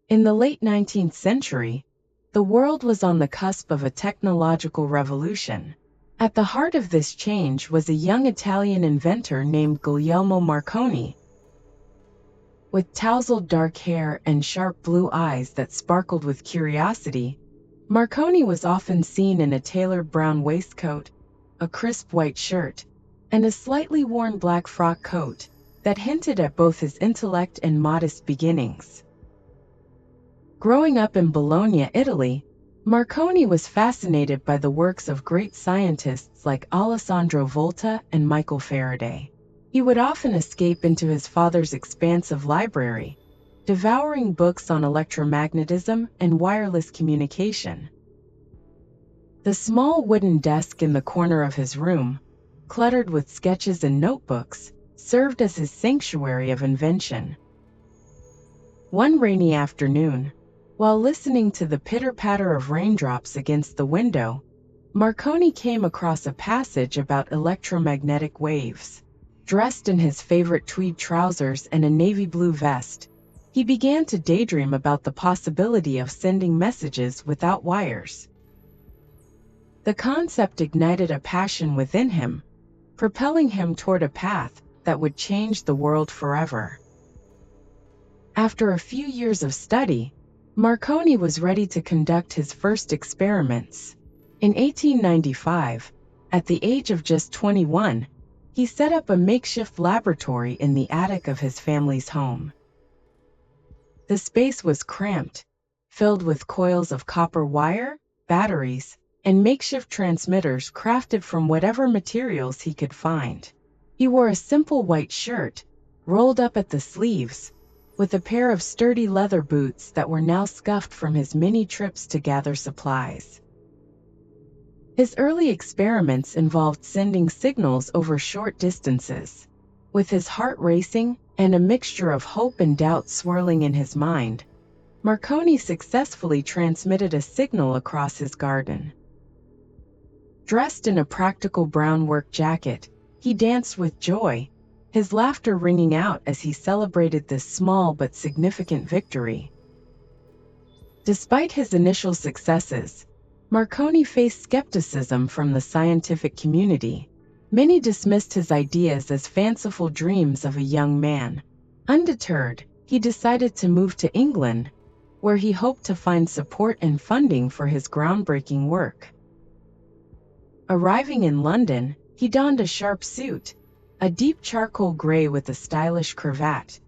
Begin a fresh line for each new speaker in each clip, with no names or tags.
In the late 19th century, the world was on the cusp of a technological revolution. At the heart of this change was a young Italian inventor named Guglielmo Marconi. With tousled dark hair and sharp blue eyes that sparkled with curiosity, Marconi was often seen in a tailored brown waistcoat, a crisp white shirt, and a slightly worn black frock coat that hinted at both his intellect and modest beginnings. Growing up in Bologna, Italy, Marconi was fascinated by the works of great scientists like Alessandro Volta and Michael Faraday. He would often escape into his father's expansive library, devouring books on electromagnetism and wireless communication. The small wooden desk in the corner of his room, cluttered with sketches and notebooks, served as his sanctuary of invention. One rainy afternoon, while listening to the pitter-patter of raindrops against the window, Marconi came across a passage about electromagnetic waves. Dressed in his favorite tweed trousers and a navy blue vest, he began to daydream about the possibility of sending messages without wires. The concept ignited a passion within him, propelling him toward a path that would change the world forever. After a few years of study, Marconi was ready to conduct his first experiments. In 1895, at the age of just 21, he set up a makeshift laboratory in the attic of his family's home. The space was cramped, filled with coils of copper wire, batteries, and makeshift transmitters crafted from whatever materials he could find. He wore a simple white shirt, rolled up at the sleeves, with a pair of sturdy leather boots that were now scuffed from his many trips to gather supplies. His early experiments involved sending signals over short distances. With his heart racing and a mixture of hope and doubt swirling in his mind, Marconi successfully transmitted a signal across his garden. Dressed in a practical brown work jacket, he danced with joy, his laughter ringing out as he celebrated this small but significant victory. Despite his initial successes, Marconi faced skepticism from the scientific community. Many dismissed his ideas as fanciful dreams of a young man. Undeterred, he decided to move to England, where he hoped to find support and funding for his groundbreaking work. Arriving in London, he donned a sharp suit, a deep charcoal gray with a stylish cravat,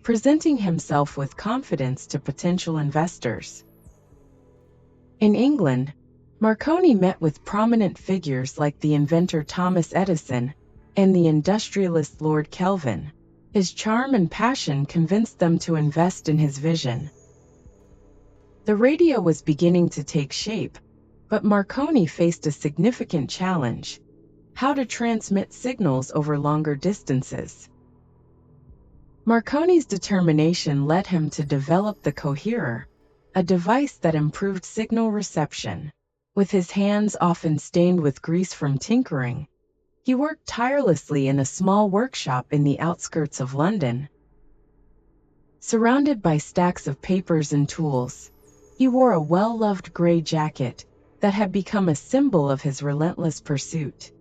presenting himself with confidence to potential investors. In England, Marconi met with prominent figures like the inventor Thomas Edison and the industrialist Lord Kelvin. His charm and passion convinced them to invest in his vision. The radio was beginning to take shape, but Marconi faced a significant challenge: how to transmit signals over longer distances. Marconi's determination led him to develop the coherer, a device that improved signal reception. With his hands often stained with grease from tinkering, he worked tirelessly in a small workshop in the outskirts of London. Surrounded by stacks of papers and tools, he wore a well-loved gray jacket that had become a symbol of his relentless pursuit.